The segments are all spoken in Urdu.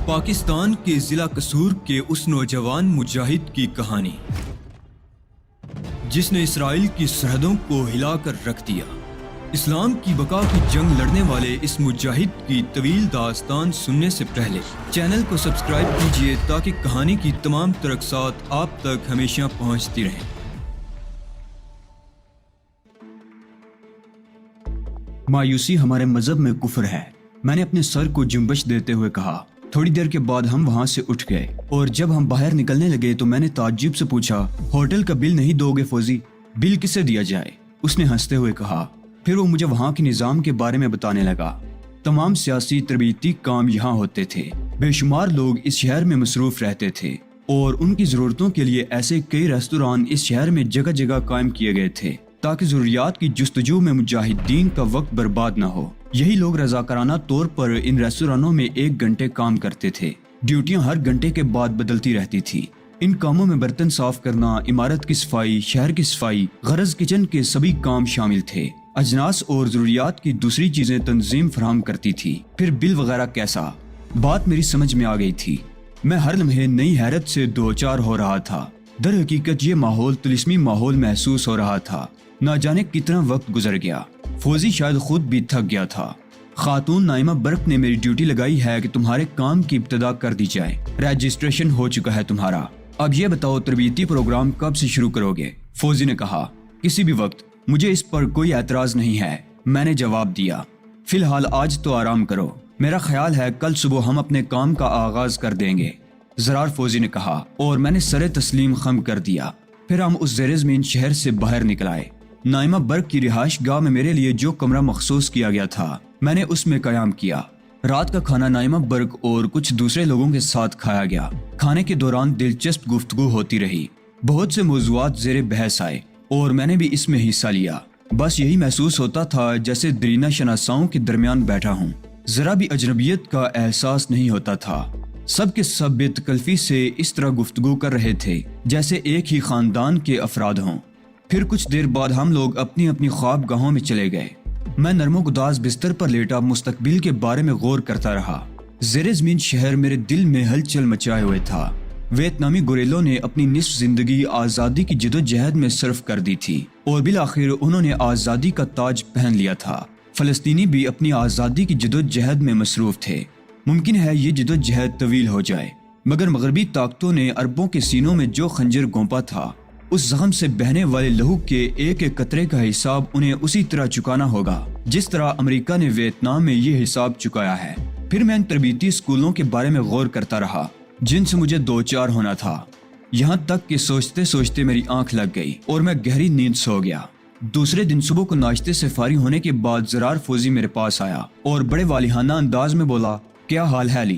پاکستان کے ضلع قصور کے اس نوجوان مجاہد کی کہانی جس نے اسرائیل کی سرحدوں کو ہلا کر رکھ دیا۔ اسلام کی بقا کی جنگ لڑنے والے اس مجاہد کی طویل داستان سننے سے پہلے چینل کو سبسکرائب کیجیے تاکہ کہانی کی تمام ترقصات آپ تک ہمیشہ پہنچتی رہیں۔ مایوسی ہمارے مذہب میں کفر ہے، میں نے اپنے سر کو جنبش دیتے ہوئے کہا۔ تھوڑی دیر کے بعد ہم وہاں سے اٹھ گئے اور جب ہم باہر نکلنے لگے تو میں نے تعجب سے پوچھا، ہوٹل کا بل نہیں دو گے فوزی؟ بل کسے دیا جائے؟ اس نے ہنستے ہوئے کہا۔ پھر وہ مجھے وہاں کے نظام کے بارے میں بتانے لگا۔ تمام سیاسی تربیتی کام یہاں ہوتے تھے، بے شمار لوگ اس شہر میں مصروف رہتے تھے اور ان کی ضرورتوں کے لیے ایسے کئی ریستوران اس شہر میں جگہ جگہ قائم کیے گئے تھے تاکہ ضروریات کی جستجو میں مجاہدین کا وقت برباد نہ ہو۔ یہی لوگ رضاکارانہ طور پر ان ریستورانوں میں 1 گھنٹے کام کرتے تھے۔ ڈیوٹیاں ہر گھنٹے کے بعد بدلتی رہتی تھی۔ ان کاموں میں برتن صاف کرنا، عمارت کی صفائی، شہر کی صفائی، غرض کچن کے سبھی کام شامل تھے۔ اجناس اور ضروریات کی دوسری چیزیں تنظیم فراہم کرتی تھی۔ پھر بل وغیرہ کیسا؟ بات میری سمجھ میں آ گئی تھی۔ میں ہر لمحے نئی حیرت سے دوچار ہو رہا تھا۔ در حقیقت یہ ماحول طلسمی ماحول محسوس ہو رہا تھا۔ نہ جانے کتنا وقت گزر گیا۔ فوزی شاید خود بھی تھک گیا تھا۔ خاتون نائمہ برق نے میری ڈیوٹی لگائی ہے کہ تمہارے کام کی ابتدا کر دی جائے۔ رجسٹریشن ہو چکا ہے تمہارا۔ اب یہ بتاؤ تربیتی پروگرام کب سے شروع کرو گے؟ فوزی نے کہا۔ کسی بھی وقت، مجھے اس پر کوئی اعتراض نہیں ہے، میں نے جواب دیا۔ فی الحال آج تو آرام کرو، میرا خیال ہے کل صبح ہم اپنے کام کا آغاز کر دیں گے، زرار فوزی نے کہا اور میں نے سر تسلیم خم کر دیا۔ پھر ہم اس زیر زمین شہر سے باہر نکل آئے۔ نائمہ برق کی رہائش گاہ میں میرے لیے جو کمرہ مخصوص کیا گیا تھا میں نے اس میں قیام کیا۔ رات کا کھانا نائمہ برق اور کچھ دوسرے لوگوں کے ساتھ کھایا گیا۔ کھانے کے دوران دلچسپ گفتگو ہوتی رہی، بہت سے موضوعات زیر بحث آئے اور میں نے بھی اس میں حصہ لیا۔ بس یہی محسوس ہوتا تھا جیسے درینہ شناساؤں کے درمیان بیٹھا ہوں، ذرا بھی اجنبیت کا احساس نہیں ہوتا تھا۔ سب کے سب بے تکلفی سے اس طرح گفتگو کر رہے تھے جیسے ایک ہی خاندان کے افراد ہوں۔ پھر کچھ دیر بعد ہم لوگ اپنی اپنی خواب گاہوں میں چلے گئے۔ میں نرم و گداز بستر پر لیٹا مستقبل کے بارے میں غور کرتا رہا۔ زیر زمین شہر میرے دل میں ہلچل مچائے ہوئے تھا۔ ویتنامی گوریلوں نے اپنی نصف زندگی آزادی کی جدوجہد میں صرف کر دی تھی اور بالآخر انہوں نے آزادی کا تاج پہن لیا تھا۔ فلسطینی بھی اپنی آزادی کی جدوجہد میں مصروف تھے۔ ممکن ہے یہ جدوجہد طویل ہو جائے، مگر مغربی طاقتوں نے عربوں کے سینوں میں جو خنجر گھونپا تھا، اس زخم سے بہنے والے لہو کے ایک ایک قطرے کا حساب انہیں اسی طرح چکانا ہوگا جس طرح امریکہ نے ویتنام میں یہ حساب چکایا ہے۔ پھر میں ان تربیتی اسکولوں کے بارے میں غور کرتا رہا جن سے مجھے دوچار ہونا تھا، یہاں تک کہ سوچتے سوچتے میری آنکھ لگ گئی اور میں گہری نیند سو گیا۔ دوسرے دن صبح کو ناشتے سے فارغ ہونے کے بعد زرار فوزی میرے پاس آیا اور بڑے والہانہ انداز میں بولا، کیا حال ہے علی؟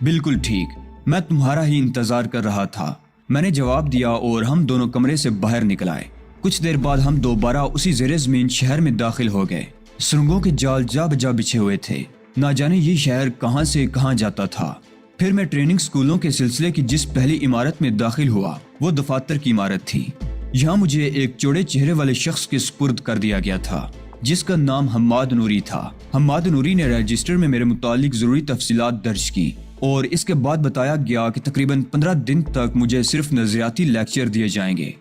بالکل ٹھیک، میں تمہارا ہی انتظار کر رہا تھا، میں نے جواب دیا اور ہم دونوں کمرے سے باہر نکل آئے۔ کچھ دیر بعد ہم دوبارہ اسی زیر زمین شہر میں داخل ہو گئے۔ سرنگوں کے جال جا بجا بچھے ہوئے تھے، نہ جانے یہ شہر کہاں سے کہاں جاتا تھا۔ پھر میں ٹریننگ سکولوں کے سلسلے کی جس پہلی عمارت میں داخل ہوا وہ دفاتر کی عمارت تھی۔ یہاں مجھے ایک چوڑے چہرے والے شخص کے سپرد کر دیا گیا تھا جس کا نام حماد نوری تھا۔ حماد نوری نے رجسٹر میں میرے متعلق ضروری تفصیلات درج کی اور اس کے بعد بتایا گیا کہ تقریباً 15 دن تک مجھے صرف نظریاتی لیکچر دیے جائیں گے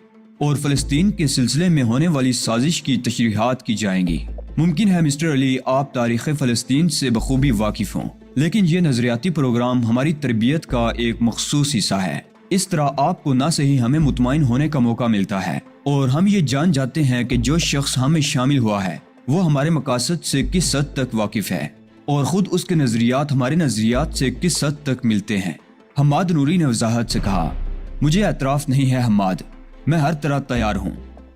اور فلسطین کے سلسلے میں ہونے والی سازش کی تشریحات کی جائیں گی۔ ممکن ہے مسٹر علی آپ تاریخ فلسطین سے بخوبی واقف ہوں، لیکن یہ نظریاتی پروگرام ہماری تربیت کا ایک مخصوص حصہ ہے۔ اس طرح آپ کو نہ صحیح ہمیں مطمئن ہونے کا موقع ملتا ہے اور ہم یہ جان جاتے ہیں کہ جو شخص ہمیں شامل ہوا ہے وہ ہمارے مقاصد سے کس حد تک واقف ہے اور خود اس کے نظریات ہمارے نظریات سے کس حد تک ملتے ہیں۔ حماد نوری نے وضاحت سے کہا، مجھے اعتراف نہیں ہے حماد، میں ہر طرح تیار ہوں۔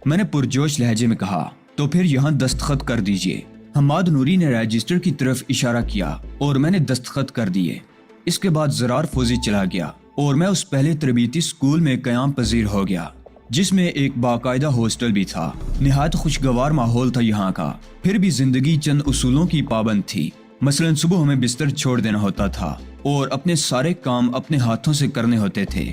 میں نے پرجوش لہجے میں کہا، تو پھر یہاں دستخط کر دیجئے۔ حماد نوری نے رجسٹر کی طرف اشارہ کیا اور میں نے دستخط کر دیے۔ اس کے بعد زرار فوزی چلا گیا اور میں اس پہلے تربیتی اسکول میں قیام پذیر ہو گیا جس میں ایک باقاعدہ ہاسٹل بھی تھا۔ نہایت خوشگوار ماحول تھا یہاں کا، پھر بھی زندگی چند اصولوں کی پابند تھی۔ مثلاً صبح ہمیں بستر چھوڑ دینا ہوتا تھا اور اپنے سارے کام اپنے ہاتھوں سے کرنے ہوتے تھے،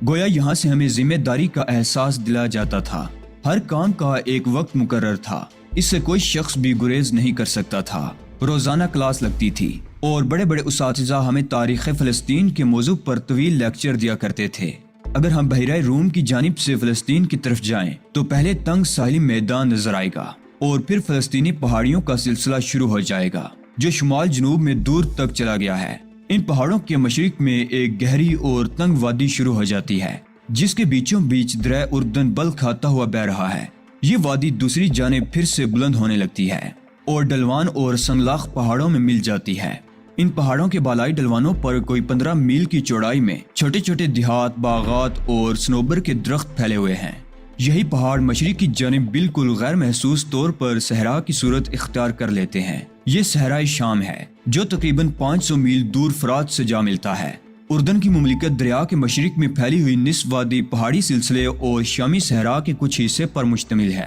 گویا یہاں سے ہمیں ذمہ داری کا احساس دلایا جاتا تھا۔ ہر کام کا ایک وقت مقرر تھا، اس سے کوئی شخص بھی گریز نہیں کر سکتا تھا۔ روزانہ کلاس لگتی تھی، اور بڑے بڑے اساتذہ ہمیں تاریخ فلسطین کے موضوع پر طویل لیکچر دیا کرتے تھے۔ اگر ہم بحیرہ روم کی جانب سے فلسطین کی طرف جائیں تو پہلے تنگ ساحلی میدان نظر آئے گا اور پھر فلسطینی پہاڑیوں کا سلسلہ شروع ہو جائے گا جو شمال جنوب میں دور تک چلا گیا ہے۔ ان پہاڑوں کے مشرق میں ایک گہری اور تنگ وادی شروع ہو جاتی ہے جس کے بیچوں بیچ دریا اردن بل کھاتا ہوا بہ رہا ہے۔ یہ وادی دوسری جانب پھر سے بلند ہونے لگتی ہے اور ڈلوان اور سنگلاخ پہاڑوں میں مل جاتی ہے۔ ان پہاڑوں کے بالائی ڈلوانوں پر کوئی 15 میل کی چوڑائی میں چھوٹے چھوٹے دیہات، باغات اور سنوبر کے درخت پھیلے ہوئے ہیں۔ یہی پہاڑ مشرق کی جانب بالکل غیر محسوس طور پر صحرا کی صورت اختیار کر لیتے ہیں۔ یہ صحرائی شام ہے جو تقریباً 500 میل دور فرات سے جا ملتا ہے۔ اردن کی مملکت دریا کے مشرق میں پھیلی ہوئی نصف وادی پہاڑی سلسلے اور شامی صحرا کے کچھ حصے پر مشتمل ہے۔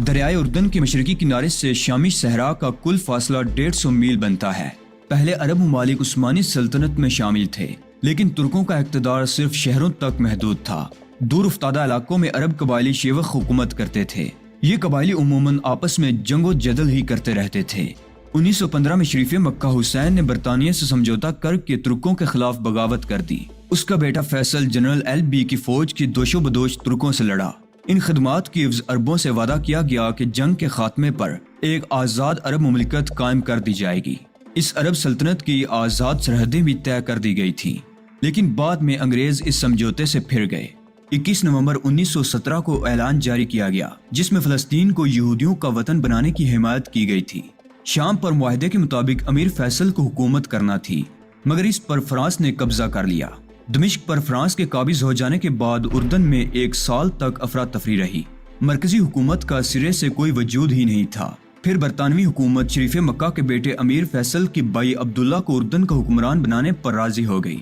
دریائے اردن کے مشرقی کنارے سے شامی صحرا کا کل فاصلہ 150 میل بنتا ہے۔ پہلے عرب ممالک عثمانی سلطنت میں شامل تھے لیکن ترکوں کا اقتدار صرف شہروں تک محدود تھا۔ دور افتادہ علاقوں میں عرب قبائلی شیوخ حکومت کرتے تھے۔ یہ قبائلی عموماً آپس میں جنگ و جدل ہی کرتے رہتے تھے۔ 1915 میں شریف مکہ حسین نے برطانیہ سے سمجھوتا کر کے ترکوں کے خلاف بغاوت کر دی۔ اس کا بیٹا فیصل جنرل LB کی فوج کی دوش و بدوش ترکوں سے لڑا۔ ان خدمات کی عوض عربوں سے وعدہ کیا گیا کہ جنگ کے خاتمے پر ایک آزاد عرب مملکت قائم کر دی جائے گی۔ اس عرب سلطنت کی آزاد سرحدیں بھی طے کر دی گئی تھیں لیکن بعد میں انگریز اس سمجھوتے سے پھر گئے۔ 21 نومبر 1917 کو اعلان جاری کیا گیا جس میں فلسطین کو یہودیوں کا وطن بنانے کی حمایت کی گئی تھی۔ شام پر معاہدے کے مطابق امیر فیصل کو حکومت کرنا تھی مگر اس پر فرانس نے قبضہ کر لیا۔ دمشق پر فرانس کے قابض ہو جانے کے بعد اردن میں 1 سال تک افراتفری رہی۔ مرکزی حکومت کا سرے سے کوئی وجود ہی نہیں تھا۔ پھر برطانوی حکومت شریف مکہ کے بیٹے امیر فیصل کے بھائی عبداللہ کو اردن کا حکمران بنانے پر راضی ہو گئی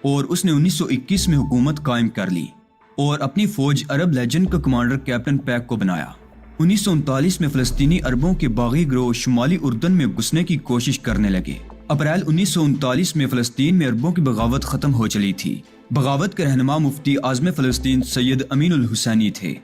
اور اس نے 1921 میں حکومت قائم کر لی اور اپنی فوج عرب لیجن کا کمانڈر کیپٹن پیک کو بنایا۔ 1939 میں فلسطینی عربوں کے باغی گروہ شمالی اردن میں گھسنے کی کوشش کرنے لگے۔ اپریل 1939 میں فلسطین میں عربوں کی بغاوت ختم ہو چلی تھی۔ بغاوت کے رہنما مفتی اعظم فلسطین سید امین الحسینی تھے۔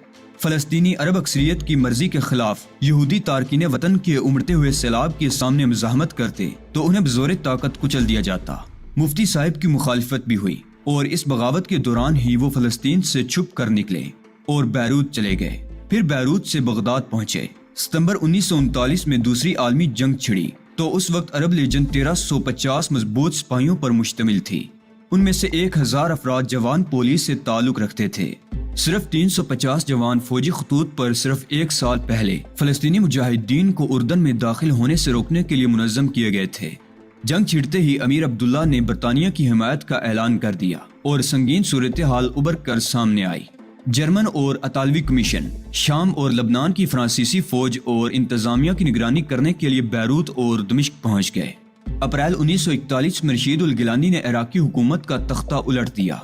فلسطینی عرب اکثریت کی مرضی کے خلاف یہودی تارکین وطن کے امڑتے ہوئے سیلاب کے سامنے مزاحمت کرتے تو انہیں بزور طاقت کچل دیا جاتا۔ مفتی صاحب کی مخالفت بھی ہوئی اور اس بغاوت کے دوران ہی وہ فلسطین سے چھپ کر نکلے اور بیروت چلے گئے۔ پھر بیروت سے بغداد پہنچے۔ ستمبر 1939 میں دوسری عالمی جنگ چھڑی تو اس وقت عرب لیجن 1350 مضبوط سپاہیوں پر مشتمل تھی۔ ان میں سے 1000 افراد جوان پولیس سے تعلق رکھتے تھے۔ صرف 350 جوان فوجی خطوط پر صرف 1 سال پہلے فلسطینی مجاہدین کو اردن میں داخل ہونے سے روکنے کے لیے منظم کیے گئے تھے۔ جنگ چھڑتے ہی امیر عبداللہ نے برطانیہ کی حمایت کا اعلان کر دیا اور سنگین صورتحال ابھر کر سامنے آئی۔ جرمن اور اطالوی کمیشن شام اور لبنان کی فرانسیسی فوج اور انتظامیہ کی نگرانی کرنے کے لیے بیروت اور دمشق پہنچ گئے۔ اپریل 1941 میں رشید الگیلانی نے عراقی حکومت کا تختہ الٹ دیا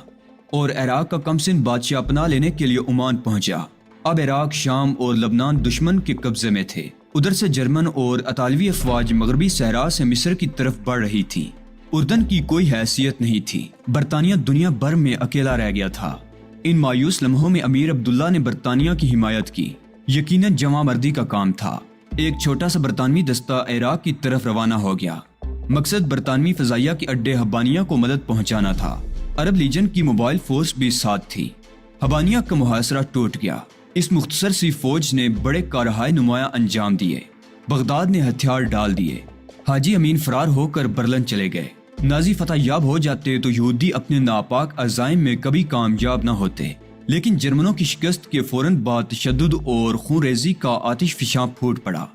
اور عراق کا کمسن بادشاہ اپنا لینے کے لیے عمان پہنچا۔ اب عراق، شام اور لبنان دشمن کے قبضے میں تھے۔ ادھر سے جرمن اور اطالوی افواج مغربی صحرا سے مصر کی طرف بڑھ رہی تھی۔ اردن کی کوئی حیثیت نہیں تھی۔ برطانیہ دنیا بھر میں اکیلا رہ گیا تھا۔ ان مایوس لمحوں میں امیر عبداللہ نے برطانیہ کی حمایت کی۔ یقیناً جواں مردی کا کام تھا۔ ایک چھوٹا سا برطانوی دستہ عراق کی طرف روانہ ہو گیا۔ مقصد برطانوی فضائیہ کے اڈے حبانیہ کو مدد پہنچانا تھا۔ عرب لیجن کی موبائل فورس بھی ساتھ تھی۔ حبانیہ کا محاصرہ ٹوٹ گیا۔ اس مختصر سی فوج نے بڑے کارہائے نمایاں انجام دیے۔ بغداد نے ہتھیار ڈال دیے۔ حاجی امین فرار ہو کر برلن چلے گئے۔ نازی فتح یاب ہو جاتے تو یہودی اپنے ناپاک عزائم میں کبھی کامیاب نہ ہوتے، لیکن جرمنوں کی شکست کے فوراً بعد تشدد اور خون ریزی کا آتش فشاں پھوٹ پڑا۔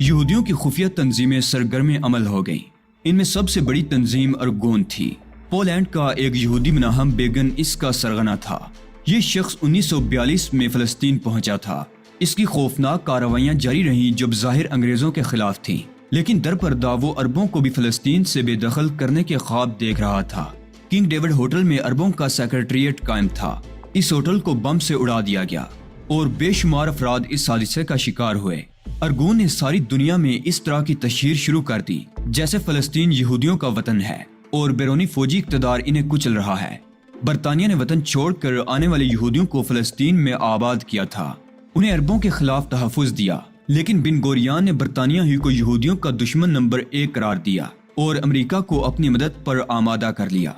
یہودیوں کی خفیہ تنظیمیں سرگرم عمل ہو گئیں۔ ان میں سب سے بڑی تنظیم ارگون تھی۔ پولینڈ کا ایک یہودی مناہم بیگن اس کا سرغنہ تھا۔ یہ شخص 1942 میں فلسطین پہنچا تھا۔ اس کی خوفناک کارروائیاں جاری رہیں جو بظاہر انگریزوں کے خلاف تھیں، لیکن در پردہ وہ عربوں کو بھی فلسطین سے بے دخل کرنے کے خواب دیکھ رہا تھا۔ کنگ ڈیوڈ ہوٹل میں عربوں کا سیکرٹریٹ قائم تھا۔ اس ہوٹل کو بم سے اڑا دیا گیا اور بے شمار افراد اس حادثے کا شکار ہوئے۔ ارگون نے ساری دنیا میں اس طرح کی تشہیر شروع کر دی جیسے فلسطین یہودیوں کا وطن ہے اور بیرونی فوجی اقتدار انہیں کچل رہا ہے۔ برطانیہ نے وطن چھوڑ کر آنے والے یہودیوں کو فلسطین میں آباد کیا تھا، انہیں عربوں کے خلاف تحفظ دیا، لیکن بن گوریان نے برطانیہ ہی کو یہودیوں کا دشمن نمبر 1 قرار دیا۔ اور امریکہ کو اپنی مدد پر آمادہ کر لیا۔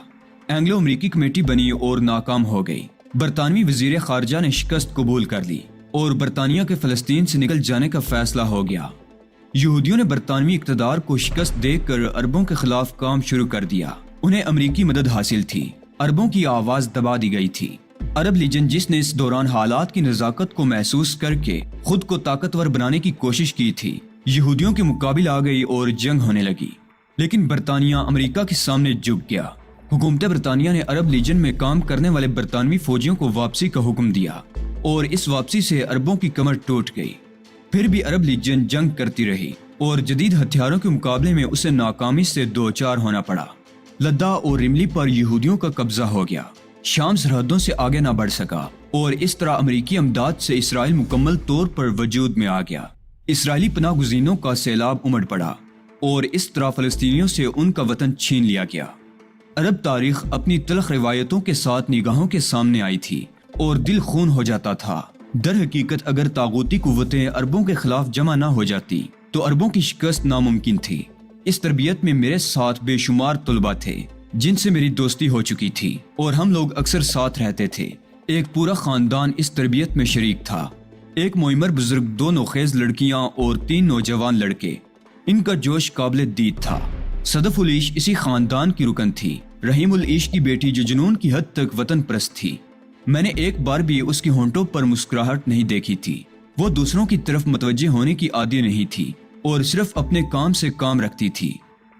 اینگلو امریکی کمیٹی بنی اور ناکام ہو گئی۔ برطانوی وزیر خارجہ نے شکست قبول کر لی اور برطانیہ کے فلسطین سے نکل جانے کا فیصلہ ہو گیا۔ یہودیوں نے برطانوی اقتدار کو شکست دے کر عربوں کے خلاف کام شروع کر دیا۔ انہیں امریکی مدد حاصل تھی۔ عربوں کی آواز دبا دی گئی تھی۔ عرب لیجن، جس نے اس دوران حالات کی نزاکت کو محسوس کر کے خود کو طاقتور بنانے کی کوشش کی تھی، یہودیوں کے مقابل آ گئی اور جنگ ہونے لگی۔ لیکن برطانیہ امریکہ کے سامنے جھک گیا۔ حکومت برطانیہ نے عرب لیجن میں کام کرنے والے برطانوی فوجیوں کو واپسی کا حکم دیا اور اس واپسی سے عربوں کی کمر ٹوٹ گئی۔ پھر بھی عرب لیجن جنگ کرتی رہی اور جدید ہتھیاروں کے مقابلے میں اسے ناکامی سے دوچار ہونا پڑا۔ لدا اور رملی پر یہودیوں کا قبضہ ہو گیا۔ شام سرحدوں سے آگے نہ بڑھ سکا اور اس طرح امریکی امداد سے اسرائیل مکمل طور پر وجود میں آ گیا۔ اسرائیلی پناہ گزینوں کا سیلاب امڑ پڑا اور اس طرح فلسطینیوں سے ان کا وطن چھین لیا گیا۔ عرب تاریخ اپنی تلخ روایتوں کے ساتھ نگاہوں کے سامنے آئی تھی اور دل خون ہو جاتا تھا۔ در حقیقت اگر طاغوتی قوتیں عربوں کے خلاف جمع نہ ہو جاتی تو عربوں کی شکست ناممکن تھی۔ اس تربیت میں میرے ساتھ بے شمار طلباء تھے جن سے میری دوستی ہو چکی تھی اور ہم لوگ اکثر ساتھ رہتے تھے۔ ایک پورا خاندان اس تربیت میں شریک تھا۔ ایک معمر بزرگ، 2 نوخیز لڑکیاں اور 3 نوجوان لڑکے۔ ان کا جوش قابل دید تھا۔ صدف العیش اسی خاندان کی رکن تھی۔ رحیم العیش کی بیٹی جو جنون کی حد تک وطن پرست تھی، میں نے ایک بار بھی اس کی ہونٹوں پر مسکراہٹ نہیں دیکھی تھی۔ وہ دوسروں کی طرف متوجہ ہونے کی عادی نہیں تھی اور صرف اپنے کام سے کام رکھتی تھی۔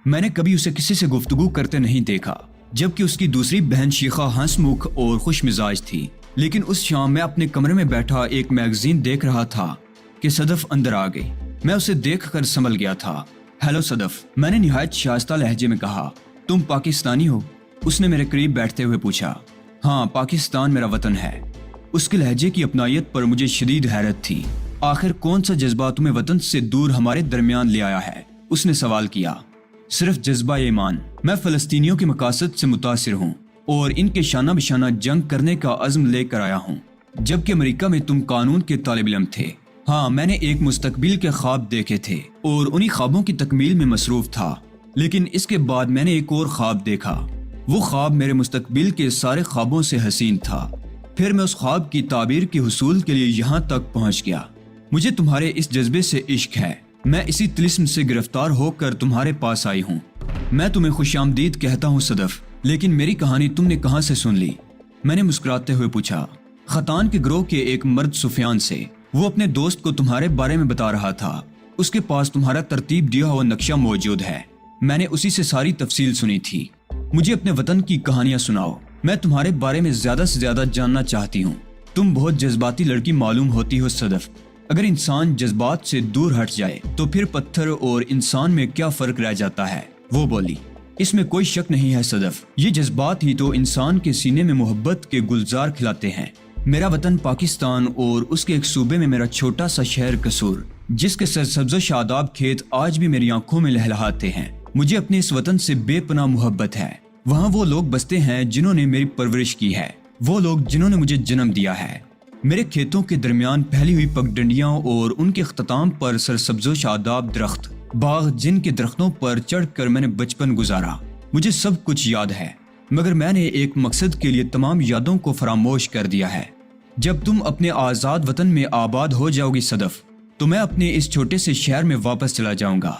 میں نے کبھی اسے کسی سے گفتگو کرتے نہیں دیکھا، جبکہ اس کی دوسری بہن شیخہ ہنس مکھ اور خوش مزاج تھی۔ لیکن اس شام میں اپنے کمرے میں بیٹھا ایک میگزین دیکھ رہا تھا کہ صدف اندر آ گئی۔ میں اسے دیکھ کر سنبھل گیا تھا۔ ہیلو صدف، میں نے نہایت شائستہ لہجے میں کہا۔ تم پاکستانی ہو؟ اس نے میرے قریب بیٹھتے ہوئے پوچھا۔ ہاں، پاکستان میرا وطن ہے۔ اس کے لہجے کی اپنائیت پر مجھے شدید حیرت تھی۔ آخر کون سا جذبہ تمہیں وطن سے دور ہمارے درمیان لے آیا ہے؟ اس نے سوال کیا۔ صرف جذبہ ایمان۔ میں فلسطینیوں کے مقاصد سے متاثر ہوں اور ان کے شانہ بشانہ جنگ کرنے کا عزم لے کر آیا ہوں۔ جبکہ امریکہ میں تم قانون کے طالب علم تھے۔ ہاں، میں نے ایک مستقبل کے خواب دیکھے تھے اور انہی خوابوں کی تکمیل میں مصروف تھا۔ لیکن اس کے بعد میں نے ایک اور خواب دیکھا۔ وہ خواب میرے مستقبل کے سارے خوابوں سے حسین تھا۔ پھر میں اس خواب کی تعبیر کے حصول کے لیے یہاں تک پہنچ گیا۔ مجھے تمہارے اس جذبے سے عشق ہے۔ میں اسی طلسم سے گرفتار ہو کر تمہارے پاس آئی ہوں۔ میں تمہیں خوش آمدید کہتا ہوں صدف، لیکن میری کہانی تم نے کہاں سے سن لی؟ میں نے مسکراتے ہوئے پوچھا۔ خطان کے گروہ کے ایک مرد سفیان سے۔ وہ اپنے دوست کو تمہارے بارے میں بتا رہا تھا۔ اس کے پاس تمہارا ترتیب دیا ہوا نقشہ موجود ہے۔ میں نے اسی سے ساری تفصیل سنی تھی۔ مجھے اپنے وطن کی کہانیاں سناؤ۔ میں تمہارے بارے میں زیادہ سے زیادہ جاننا چاہتی ہوں۔ تم بہت جذباتی لڑکی معلوم ہوتی ہو صدف۔ اگر انسان جذبات سے دور ہٹ جائے تو پھر پتھر اور انسان میں کیا فرق رہ جاتا ہے؟ وہ بولی۔ اس میں کوئی شک نہیں ہے صدف، یہ جذبات ہی تو انسان کے سینے میں محبت کے گلزار کھلاتے ہیں۔ میرا وطن پاکستان اور اس کے ایک صوبے میں میرا چھوٹا سا شہر قصور، جس کے سرسبز و شاداب کھیت آج بھی میری آنکھوں میں لہلہاتے ہیں۔ مجھے اپنے اس وطن سے بے پناہ محبت ہے۔ وہاں وہ لوگ بستے ہیں جنہوں نے میری پرورش کی ہے، وہ لوگ جنہوں نے مجھے جنم دیا ہے۔ میرے کھیتوں کے درمیان پھیلی ہوئی پگڈنڈیاں اور ان کے اختتام پر سرسبز و شاداب درخت، باغ جن کے درختوں پر چڑھ کر میں نے بچپن گزارا، مجھے سب کچھ یاد ہے۔ مگر میں نے ایک مقصد کے لیے تمام یادوں کو فراموش کر دیا ہے۔ جب تم اپنے آزاد وطن میں آباد ہو جاؤ گی صدف، تو میں اپنے اس چھوٹے سے شہر میں واپس چلا جاؤں گا،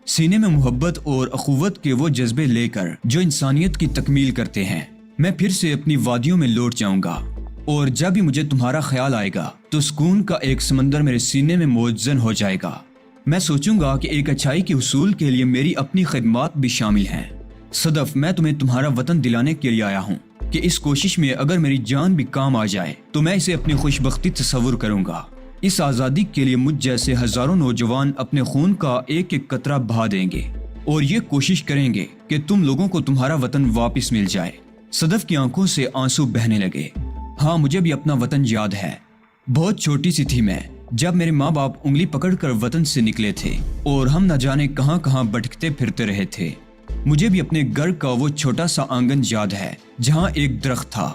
سینے میں محبت اور اخوت کے وہ جذبے لے کر جو انسانیت کی تکمیل کرتے ہیں۔ میں پھر سے اپنی وادیوں میں لوٹ جاؤں گا، اور جب بھی مجھے تمہارا خیال آئے گا تو سکون کا ایک سمندر میرے سینے میں موزن ہو جائے گا۔ میں سوچوں گا کہ ایک اچھائی کے حصول کے لیے میری اپنی خدمات بھی شامل ہیں۔ صدف، میں تمہیں تمہارا وطن دلانے کے لیے آیا ہوں کہ اس کوشش میں اگر میری جان بھی کام آ جائے تو میں اسے اپنی خوش بختی تصور کروں گا۔ اس آزادی کے لیے مجھ جیسے ہزاروں نوجوان اپنے خون کا ایک ایک قطرہ بہا دیں گے اور یہ کوشش کریں گے کہ تم لوگوں کو تمہارا وطن واپس مل جائے۔ صدف کی آنکھوں سے آنسو بہنے لگے۔ ہاں، مجھے بھی اپنا وطن یاد ہے۔ بہت چھوٹی سی تھی میں جب میرے ماں باپ انگلی پکڑ کر وطن سے نکلے تھے اور ہم نہ جانے کہاں کہاں بھٹکتے پھرتے رہے تھے۔ مجھے بھی اپنے گھر کا وہ چھوٹا سا آنگن یاد ہے جہاں ایک درخت تھا۔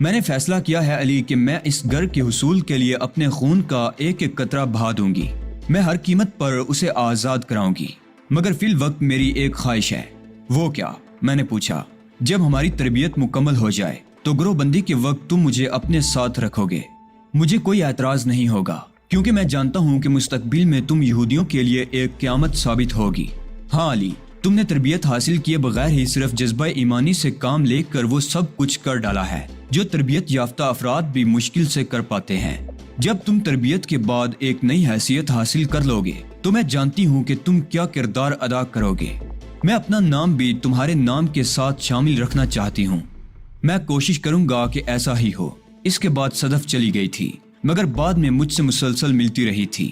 میں نے فیصلہ کیا ہے علی کہ میں اس گھر کے حصول کے لیے اپنے خون کا ایک ایک قطرہ بہا دوں گی۔ میں ہر قیمت پر اسے آزاد کراؤں گی، مگر فی الوقت میری ایک خواہش ہے وہ کیا؟ میں نے پوچھا۔ جب ہماری تربیت مکمل ہو جائے تو گروہ بندی کے وقت تم مجھے اپنے ساتھ رکھو گے۔ مجھے کوئی اعتراض نہیں ہوگا کیونکہ میں جانتا ہوں کہ مستقبل میں تم یہودیوں کے لیے ایک قیامت ثابت ہوگی۔ ہاں علی، تم نے تربیت حاصل کیے بغیر ہی صرف جذبہ ایمانی سے کام لے کر وہ سب کچھ کر ڈالا ہے جو تربیت یافتہ افراد بھی مشکل سے کر پاتے ہیں۔ جب تم تربیت کے بعد ایک نئی حیثیت حاصل کر لو گے تو میں جانتی ہوں کہ تم کیا کردار ادا کرو گے۔ میں اپنا نام بھی تمہارے نام کے ساتھ شامل رکھنا چاہتی ہوں۔ میں کوشش کروں گا کہ ایسا ہی ہو۔ اس کے بعد صدف چلی گئی تھی، مگر بعد میں مجھ سے مسلسل ملتی رہی تھی۔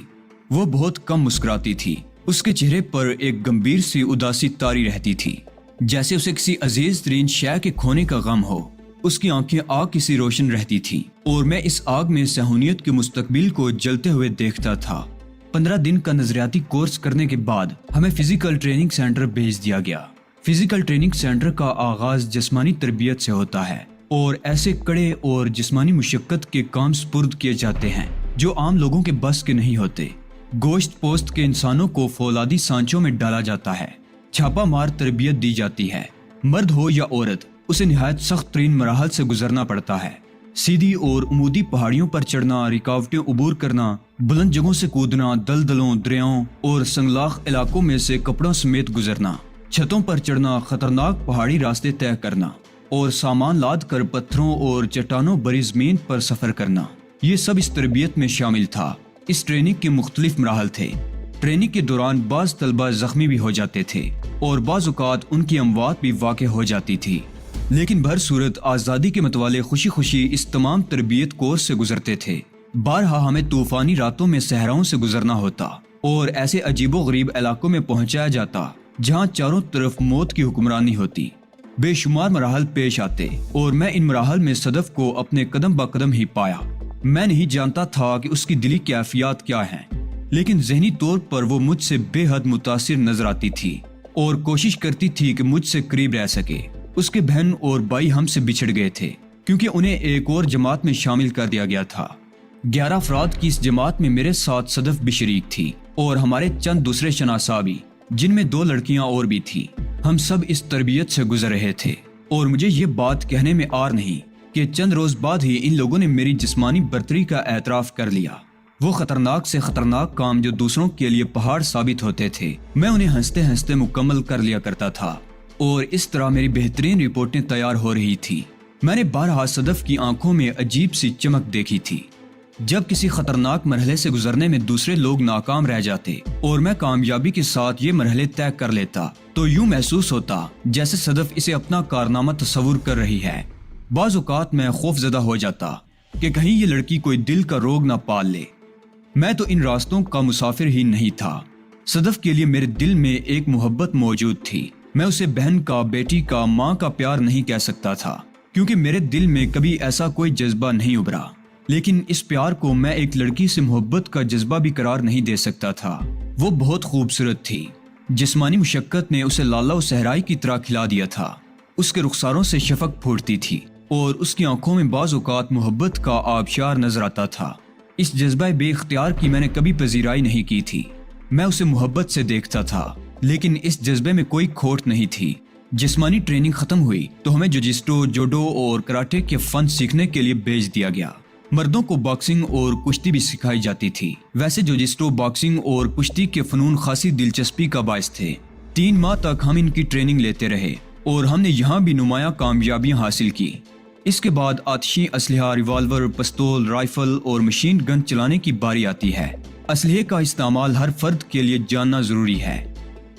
وہ بہت کم مسکراتی تھی۔ اس کے چہرے پر ایک گمبھیر سی اداسی طاری رہتی تھی، جیسے اسے کسی عزیز ترین شے کے کھونے کا غم ہو۔ اس کی آنکھیں آگ کی سی روشن رہتی تھی اور میں اس آگ میں صہیونیت کے مستقبل کو جلتے ہوئے دیکھتا تھا۔ 15 دن کا نظریاتی کورس کرنے کے بعد ہمیں فزیکل ٹریننگ سینٹر بھیج دیا گیا۔ فزیکل ٹریننگ سینٹر کا آغاز جسمانی تربیت سے ہوتا ہے اور ایسے کڑے اور جسمانی مشقت کے کام سپرد کیے جاتے ہیں جو عام لوگوں کے بس کے نہیں ہوتے۔ گوشت پوست کے انسانوں کو فولادی سانچوں میں ڈالا جاتا ہے، چھاپا مار تربیت دی جاتی ہے۔ مرد ہو یا عورت، اسے نہایت سخت ترین مراحل سے گزرنا پڑتا ہے۔ سیدھی اور عمودی پہاڑیوں پر چڑھنا، رکاوٹیں عبور کرنا، بلند جگہوں سے کودنا، دلدلوں، دریاؤں اور سنگلاخ علاقوں میں سے کپڑوں سمیت گزرنا، چھتوں پر چڑھنا، خطرناک پہاڑی راستے طے کرنا اور سامان لاد کر پتھروں اور چٹانوں بری زمین پر سفر کرنا، یہ سب اس تربیت میں شامل تھا۔ اس ٹریننگ کے مختلف مراحل تھے۔ ٹریننگ کے دوران بعض طلبہ زخمی بھی ہو جاتے تھے اور بعض اوقات ان کی اموات بھی واقع ہو جاتی تھی، لیکن بہر صورت آزادی کے متوالے خوشی خوشی اس تمام تربیت کورس سے گزرتے تھے۔ بارہا ہمیں طوفانی راتوں میں صحراؤں سے گزرنا ہوتا اور ایسے عجیب و غریب علاقوں میں پہنچایا جاتا جہاں چاروں طرف موت کی حکمرانی ہوتی۔ بے شمار مراحل پیش آتے اور میں ان مراحل میں صدف کو اپنے قدم با قدم ہی پایا۔ میں نہیں جانتا تھا کہ اس کی دلی کیفیات کیا ہیں، لیکن ذہنی طور پر وہ مجھ سے بے حد متاثر نظر آتی تھی اور کوشش کرتی تھی کہ مجھ سے قریب رہ سکے۔ اس کے بہن اور بھائی ہم سے بچھڑ گئے تھے کیونکہ انہیں ایک اور جماعت میں شامل کر دیا گیا تھا۔ 11 افراد کی اس جماعت میں میرے ساتھ صدف بھی شریک تھی اور ہمارے چند دوسرے شناسا بھی، جن میں 2 لڑکیاں اور بھی تھی۔ ہم سب اس تربیت سے گزر رہے تھے اور مجھے یہ بات کہنے میں عار نہیں کہ چند روز بعد ہی ان لوگوں نے میری جسمانی برتری کا اعتراف کر لیا۔ وہ خطرناک سے خطرناک کام جو دوسروں کے لیے پہاڑ ثابت ہوتے تھے، میں انہیں ہنستے ہنستے مکمل کر لیا کرتا تھا اور اس طرح میری بہترین رپورٹیں تیار ہو رہی تھی۔ میں نے بارہا صدف کی آنکھوں میں عجیب سی چمک دیکھی تھی۔ جب کسی خطرناک مرحلے سے گزرنے میں دوسرے لوگ ناکام رہ جاتے اور میں کامیابی کے ساتھ یہ مرحلے طے کر لیتا تو یوں محسوس ہوتا جیسے صدف اسے اپنا کارنامہ تصور کر رہی ہے۔ بعض اوقات میں خوف زدہ ہو جاتا کہ کہیں یہ لڑکی کوئی دل کا روگ نہ پال لے۔ میں تو ان راستوں کا مسافر ہی نہیں تھا۔ صدف کے لیے میرے دل میں ایک محبت موجود تھی۔ میں اسے بہن کا، بیٹی کا، ماں کا پیار نہیں کہہ سکتا تھا کیونکہ میرے دل میں کبھی ایسا کوئی جذبہ نہیں ابھرا، لیکن اس پیار کو میں ایک لڑکی سے محبت کا جذبہ بھی قرار نہیں دے سکتا تھا۔ وہ بہت خوبصورت تھی۔ جسمانی مشقت نے اسے لالہ و صحرائی کی طرح کھلا دیا تھا۔ اس کے رخساروں سے شفق پھوٹتی تھی اور اس کی آنکھوں میں بعض اوقات محبت کا آبشار نظر آتا تھا۔ اس جذبہ بے اختیار کی میں نے کبھی پذیرائی نہیں کی تھی۔ میں اسے محبت سے دیکھتا تھا، لیکن اس جذبے میں کوئی کھوٹ نہیں تھی۔ جسمانی ٹریننگ ختم ہوئی تو ہمیں جوجسٹو، جوڈو اور کراٹے کے فن سیکھنے کے لیے بھیج دیا گیا۔ مردوں کو باکسنگ اور کشتی بھی سکھائی جاتی تھی۔ ویسے جوجسٹو، باکسنگ اور کشتی کے فنون خاصی دلچسپی کا باعث تھے۔ 3 ماہ تک ہم ان کی ٹریننگ لیتے رہے اور ہم نے یہاں بھی نمایاں کامیابیاں حاصل کی۔ اس کے بعد آتشی اسلحہ، ریوالور، پستول، رائفل اور مشین گن چلانے کی باری آتی ہے۔ اسلحے کا استعمال ہر فرد کے لیے جاننا ضروری ہے۔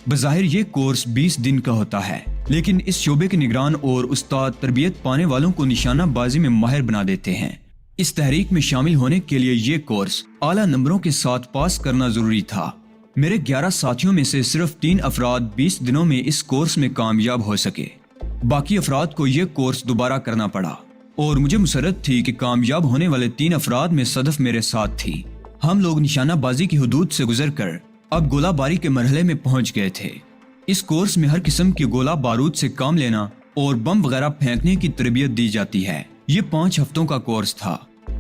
بظاہر یہ کورس 20 دن کا ہوتا ہے، لیکن اس شعبے کے نگران اور استاد تربیت پانے والوں کو نشانہ بازی میں ماہر بنا دیتے ہیں۔ اس تحریک میں شامل ہونے کے لیے یہ کورس اعلیٰ نمبروں کے ساتھ پاس کرنا ضروری تھا۔ میرے 11 ساتھیوں میں سے صرف 3 افراد 20 دنوں میں اس کورس میں کامیاب ہو سکے۔ باقی افراد کو یہ کورس دوبارہ کرنا پڑا اور مجھے مسرت تھی کہ کامیاب ہونے والے 3 افراد میں صدف میرے ساتھ تھی۔ ہم لوگ نشانہ بازی کی حدود سے گزر کر اب گولہ باری کے مرحلے میں پہنچ گئے تھے۔ اس کورس میں ہر قسم کی گولہ بارود سے کام لینا اور بم وغیرہ پھینکنے کی تربیت دی جاتی ہے۔ یہ 5 ہفتوں کا کورس تھا۔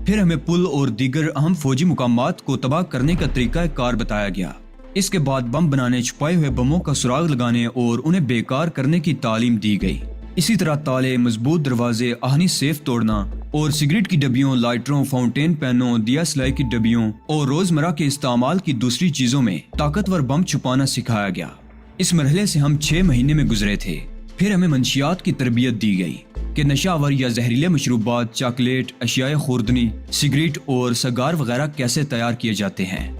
پھر ہمیں پل اور دیگر اہم فوجی مقامات کو تباہ کرنے کا طریقہ کار بتایا گیا۔ اس کے بعد بم بنانے، چھپائے ہوئے بموں کا سراغ لگانے اور انہیں بیکار کرنے کی تعلیم دی گئی۔ اسی طرح تالے، مضبوط دروازے، آہنی سیف توڑنا اور سگریٹ کی ڈبیوں، لائٹروں، فاؤنٹین پینوں، دیا سلائی کی ڈبیوں اور روزمرہ کے استعمال کی دوسری چیزوں میں طاقتور بم چھپانا سکھایا گیا۔ اس مرحلے سے ہم 6 مہینے میں گزرے تھے۔ پھر ہمیں منشیات کی تربیت دی گئی کہ نشہ آور یا زہریلے مشروبات، چاکلیٹ، اشیاء خوردنی، سگریٹ اور سگار وغیرہ کیسے تیار کیے جاتے ہیں۔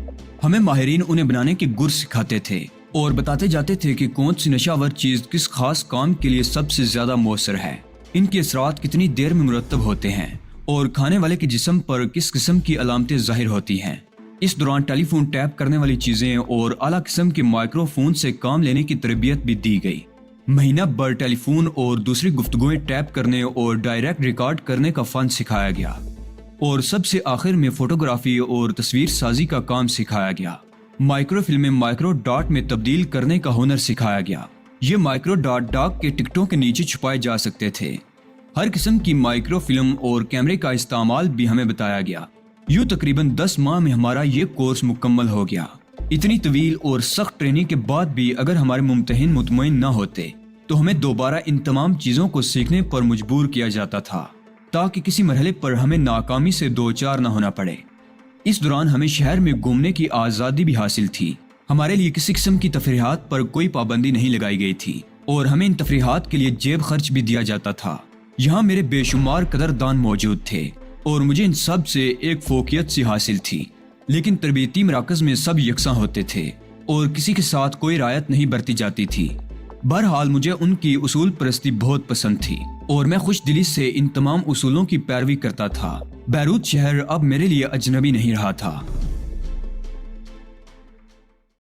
ہمیں ماہرین انہیں بنانے کے گر سکھاتے تھے اور بتاتے جاتے تھے کہ کون سی نشہ آور چیز کس خاص کام کے لیے سب سے زیادہ مؤثر ہے، ان کے اثرات کتنی دیر میں مرتب ہوتے ہیں اور کھانے والے کے جسم پر کس قسم کی علامتیں ظاہر ہوتی ہیں۔ اس دوران ٹیلی فون ٹیپ کرنے والی چیزیں اور اعلیٰ قسم کے مائکرو فون سے کام لینے کی تربیت بھی دی گئی۔ مہینہ بھر ٹیلی فون اور دوسری گفتگویں ٹیپ کرنے اور ڈائریکٹ ریکارڈ کرنے کا فن سکھایا گیا، اور سب سے آخر میں فوٹوگرافی اور تصویر سازی کا کام سکھایا گیا۔ مائکرو فلمیں مائکرو ڈاٹ میں تبدیل کرنے کا ہنر سکھایا گیا۔ یہ مائکرو ڈاٹ ڈاک کے ٹکٹوں کے نیچے چھپائے جا سکتے تھے۔ ہر قسم کی مائکرو فلم اور کیمرے کا استعمال بھی ہمیں بتایا گیا۔ یوں تقریباً 10 ماہ میں ہمارا یہ کورس مکمل ہو گیا۔ اتنی طویل اور سخت ٹریننگ کے بعد بھی اگر ہمارے ممتحن مطمئن نہ ہوتے تو ہمیں دوبارہ ان تمام چیزوں کو سیکھنے پر مجبور کیا جاتا تھا تاکہ کسی مرحلے پر ہمیں ناکامی سے دوچار نہ ہونا پڑے۔ اس دوران ہمیں شہر میں گھومنے کی آزادی بھی حاصل تھی۔ ہمارے لیے کسی قسم کی تفریحات پر کوئی پابندی نہیں لگائی گئی تھی اور ہمیں ان تفریحات کے لیے جیب خرچ بھی دیا جاتا تھا۔ یہاں میرے بے شمار قدردان موجود تھے اور مجھے ان سب سے ایک فوقیت سی حاصل تھی، لیکن تربیتی مراکز میں سب یکساں ہوتے تھے اور کسی کے ساتھ کوئی رعایت نہیں برتی جاتی تھی۔ بہرحال مجھے ان کی اصول پرستی بہت پسند تھی اور میں خوش دلی سے ان تمام اصولوں کی پیروی کرتا تھا۔ بیروت شہر اب میرے لیے اجنبی نہیں رہا تھا۔